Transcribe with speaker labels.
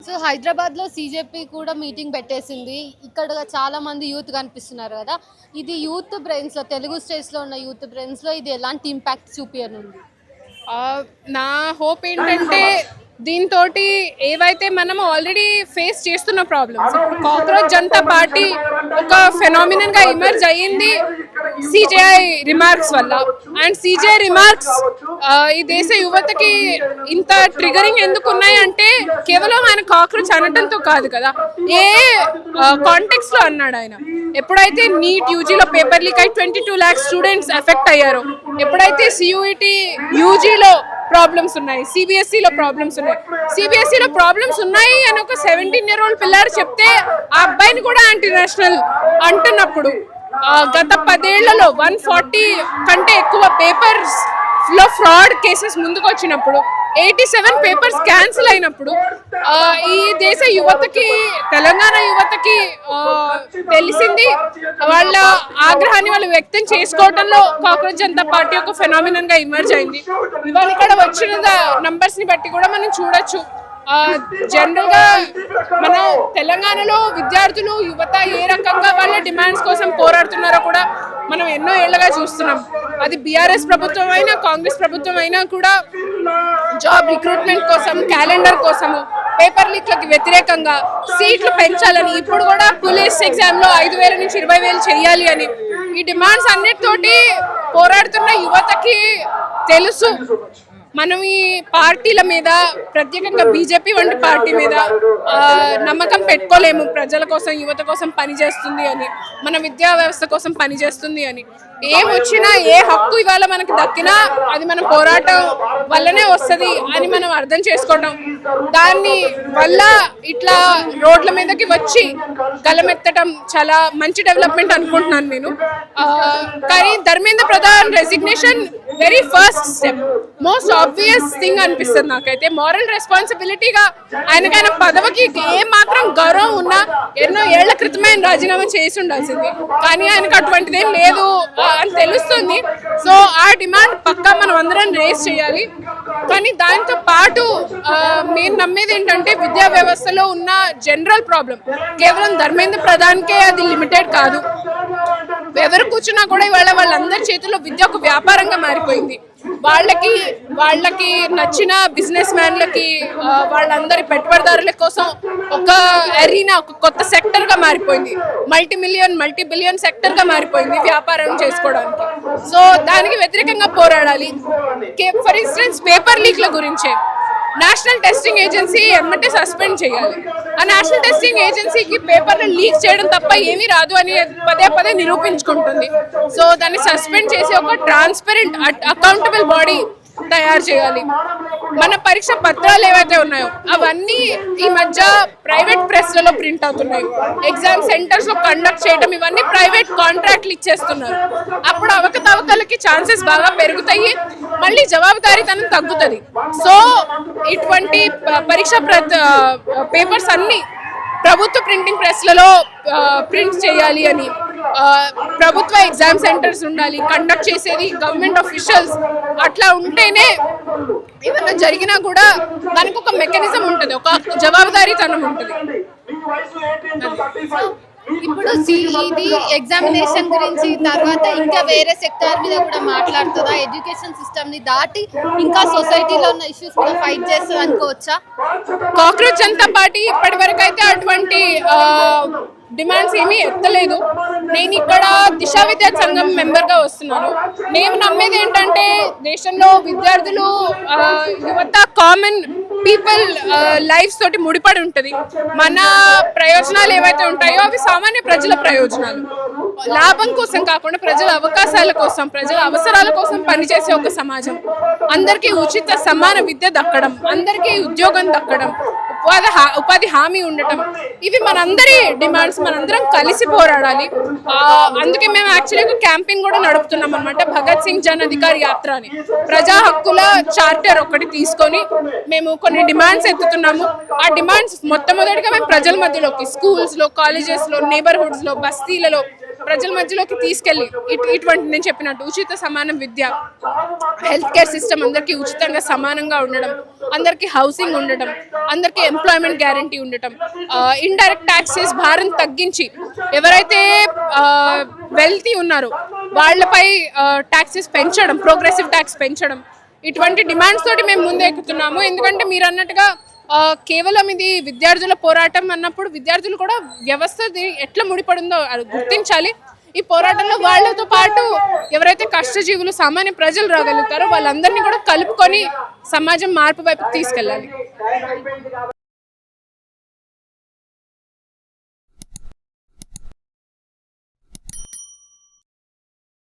Speaker 1: So హైదరాబాద్లో CJP కూడా meeting పెట్టేసింది. ఇక్కడ చాలా మంది యూత్ కనిపిస్తున్నారు కదా. ఇది యూత్ బ్రెయిన్స్లో, తెలుగు స్టేట్స్లో ఉన్న యూత్ బ్రెయిన్స్లో ఇది ఎలాంటి ఇంపాక్ట్ చూపించనుంది?
Speaker 2: నా హోప్ ఏంటంటే దీంతో ఏవైతే మనము ఆల్రెడీ ఫేస్ చేస్తున్న ప్రాబ్లమ్స్, కాక్రోచ్ జనతా పార్టీ ఒక ఫెనామినన్గా ఎమర్జ్ అయ్యింది సిజేఐ రిమార్క్స్ వల్ల. అండ్ సిజేఐ రిమార్క్స్ ఈ దేశ యువతకి ఇంత ట్రిగరింగ్ ఎందుకు ఉన్నాయంటే కేవలం ఆయన కాక్రోచ్ అనటంతో కాదు కదా, ఏ కాంటెక్స్లో అన్నాడు ఆయన. ఎప్పుడైతే నీట్ యూజీలో పేపర్ లీక్ అయి 22 lakhs స్టూడెంట్స్ ఎఫెక్ట్ అయ్యారో, ఎప్పుడైతే సియూఈటీ యూజీలో ప్రాబ్లమ్స్ ఉన్నాయి, సిబిఎస్ఈలో ప్రాబ్లమ్స్ ఉన్నాయి, సిబిఎస్ఈలో ప్రాబ్లమ్స్ ఉన్నాయి అని ఒక 17-year-old పిల్లాడు చెప్తే ఆ అబ్బాయిని కూడా యాంటీ నేషనల్ అంటున్నప్పుడు, గత 10 ఏళ్లలో 140 కంటే ఎక్కువ పేపర్స్ లో ఫ్రాడ్ కేసెస్ ముందుకు వచ్చినప్పుడు, 87 పేపర్స్ క్యాన్సిల్ అయినప్పుడు, ఈ దేశ యువతకి, తెలంగాణ యువతకి తెలిసింది వాళ్ళ ఆగ్రహాన్ని వాళ్ళు వ్యక్తం చేసుకోవడంలో కాక్రోచ్ జనతా పార్టీ ఒక ఫెనామినన్ గా ఎమర్జ్ అయింది. ఇవాళ ఇక్కడ వచ్చిన నంబర్స్ ని బట్టి కూడా మనం చూడొచ్చు. జనరల్ గా మన తెలంగాణలో విద్యార్థులు, యువత ఏ రకంగా వాళ్ళ డిమాండ్స్ కోసం పోరాడుతున్నారో కూడా మనం ఎన్నో ఏళ్లుగా చూస్తున్నాం. అది బీఆర్ఎస్ ప్రభుత్వం అయినా, కాంగ్రెస్ ప్రభుత్వం అయినా కూడా జాబ్ రిక్రూట్మెంట్ కోసం, క్యాలెండర్ కోసము, పేపర్ లీక్లకి వ్యతిరేకంగా సీట్లు పెంచాలని, ఇప్పుడు కూడా పోలీస్ ఎగ్జామ్లో 5,000 నుంచి 20,000 చేయాలి అని ఈ డిమాండ్స్ అన్నిటితోటి పోరాడుతున్న యువతకి తెలుసు మనం ఈ పార్టీల మీద, ప్రత్యేకంగా బీజేపీ వంటి పార్టీ మీద నమ్మకం పెట్టుకోలేము. ప్రజల కోసం, యువత కోసం పనిచేస్తుంది అని, మన విద్యా వ్యవస్థ కోసం పనిచేస్తుంది అని. ఏమొచ్చినా, ఏ హక్కు ఇవాళ మనకి దక్కినా అది మన పోరాటం వల్లనే వస్తుంది అని మనం అర్థం చేసుకోవటం, దాన్ని వల్ల ఇట్లా రోడ్ల మీదకి వచ్చి గలమెత్తడం చాలా మంచి డెవలప్మెంట్ అనుకుంటున్నాను నేను. కానీ Dharmendra Pradhan resignation very first step, most obvious thing అనిపిస్తుంది నాకైతే. మారల్ రెస్పాన్సిబిలిటీగా ఆయన పదవికి ఏ మాత్రం గౌరవం ఉన్నా ఎన్నో ఏళ్ల క్రితమే ఆయన రాజీనామా చేసి ఉండాల్సింది. కానీ ఆయనకు అటువంటిదేం లేదు అని తెలుస్తుంది. సో ఆ డిమాండ్ పక్కా మనం అందరం రేస్ చేయాలి. కానీ దాంతో పాటు మేము నమ్మేది ఏంటంటే, విద్యా వ్యవస్థలో ఉన్న జనరల్ ప్రాబ్లం కేవలం ధర్మేంద్ర ప్రధాన్కే అది లిమిటెడ్ కాదు. ఎవరు కూర్చున్నా కూడా ఇవాళ వాళ్ళందరి చేతుల్లో విద్య ఒక వ్యాపారంగా మారిపోయింది. వాళ్ళకి నచ్చిన బిజినెస్ మ్యాన్లకి, వాళ్ళందరి పెట్టుబడిదారుల కోసం ఒక అరీనా, ఒక కొత్త సెక్టర్గా మారిపోయింది. మల్టీ బిలియన్ సెక్టర్గా మారిపోయింది వ్యాపారం చేసుకోవడానికి. సో దానికి వ్యతిరేకంగా పోరాడాలి. ఫర్ ఇన్స్టెన్స్ పేపర్ లీక్ల గురించే నేషనల్ టెస్టింగ్ ఏజెన్సీ ఎమ్మటే సస్పెండ్ చేయాలి. ఆ నేషనల్ టెస్టింగ్ ఏజెన్సీకి పేపర్లు లీక్ చేయడం తప్ప ఏమీ రాదు అని పదే నిరూపించుకుంటుంది. సో దాన్ని సస్పెండ్ చేసి ఒక ట్రాన్స్పరెంట్, అకౌంటబుల్ బాడీ తయారు చేయాలి. మన పరీక్ష పత్రాలు ఏవైతే ఉన్నాయో అవన్నీ ఈ మధ్య ప్రైవేట్ ప్రెస్లలో ప్రింట్ అవుతున్నాయి. ఎగ్జామ్ సెంటర్స్లో కండక్ట్ చేయడం, ఇవన్నీ ప్రైవేట్ కాంట్రాక్ట్లు ఇచ్చేస్తున్నారు. అప్పుడు అవకతవకలకి ఛాన్సెస్ బాగా పెరుగుతాయి, మళ్ళీ జవాబుదారీతనం తగ్గుతుంది. సో ఇటువంటి పరీక్ష పేపర్స్ అన్నీ ప్రభుత్వ ప్రింటింగ్ ప్రెస్లలో ప్రింట్ చేయాలి అని, ప్రభుత్వ ఎగ్జామ్ సెంటర్స్ ఉండాలి, కండక్ట్ చేసేది గవర్నమెంట్ ఆఫీషియల్స్. అట్లా ఉంటేనే ఏమన్నా జరిగినా కూడా దానికి ఒక మెకానిజం ఉంటుంది, ఒక జవాబుదారీతనం ఉంటుంది.
Speaker 1: ఇప్పుడు ఇది ఎగ్జామినేషన్ గురించి, తర్వాత ఇంకా వేరే సెక్టార్ మీద కూడా మాట్లాడుతుందా? ఎడ్యుకేషన్ సిస్టమ్ ని దాటి ఇంకా సొసైటీలో ఉన్న ఇష్యూస్ మీద ఫైట్ చేస్తుంది అనుకోవచ్చా?
Speaker 2: కాక్రోచ్ జనతా పార్టీ ఇప్పటి వరకు అయితే అటువంటి డిమాండ్స్ ఏమీ ఎత్తలేదు. నేను ఇక్కడ దిశ విద్యా సంఘం మెంబర్గా వస్తున్నాను. నేను నమ్మేది ఏంటంటే, దేశంలో విద్యార్థులు, యువత, కామన్ పీపుల్ లైఫ్స్ తోటి ముడిపడి ఉంటుంది. మన ప్రయోజనాలు ఏవైతే ఉంటాయో అవి సామాన్య ప్రజల ప్రయోజనాలు. లాభం కోసం కాకుండా ప్రజల అవకాశాల కోసం, ప్రజల అవసరాల కోసం పనిచేసే ఒక సమాజం, అందరికీ ఉచిత సమాన విద్య దక్కడం, అందరికీ ఉద్యోగం దక్కడం, ఉపాధి హామీ ఉండటం, ఇవి మనందరి డిమాండ్స్. మనందరం కలిసి పోరాడాలి. అందుకే మేము యాక్చువల్లీ ఒక క్యాంపెయిన్ కూడా నడుపుతున్నాం అనమాట, భగత్ సింగ్ జన్ అధికార్ యాత్ర అని. ప్రజా హక్కుల చార్టర్ ఒకటి తీసుకొని మేము కొన్ని డిమాండ్స్ ఎత్తుతున్నాము. ఆ డిమాండ్స్ మొట్టమొదటిగా మేము ప్రజల మధ్యలోకి, స్కూల్స్లో, కాలేజెస్లో, నేబర్హుడ్స్లో, బస్తీలలో ప్రజల మధ్యలోకి తీసుకెళ్ళి ఇటువంటి నేను చెప్పినట్టు ఉచిత సమానం విద్య, హెల్త్ కేర్ సిస్టమ్ అందరికీ ఉచితంగా సమానంగా ఉండడం, అందరికీ హౌసింగ్ ఉండటం, అందరికీ ఎంప్లాయ్మెంట్ గ్యారంటీ ఉండటం, ఇండైరెక్ట్ ట్యాక్సెస్ భారం తగ్గించి ఎవరైతే వెల్తీ ఉన్నారో వాళ్ళపై ట్యాక్సెస్ పెంచడం, ప్రోగ్రెసివ్ ట్యాక్స్ పెంచడం, ఇటువంటి డిమాండ్స్ తోటి మేము ముందే ఎక్కుతున్నాము. ఎందుకంటే మీరు అన్నట్టుగా కేవలం ఇది విద్యార్థుల పోరాటం అన్నప్పుడు విద్యార్థులు కూడా వ్యవస్థది ఎట్లా ముడిపడిందో అది గుర్తించాలి. ఈ పోరాటంలో వాళ్ళతో పాటు ఎవరైతే కష్టజీవులు సామాన్య ప్రజలు రాగలుగుతారో వాళ్ళందరినీ కూడా కలుపుకొని సమాజం మార్పు వైపు తీసుకెళ్ళాలి.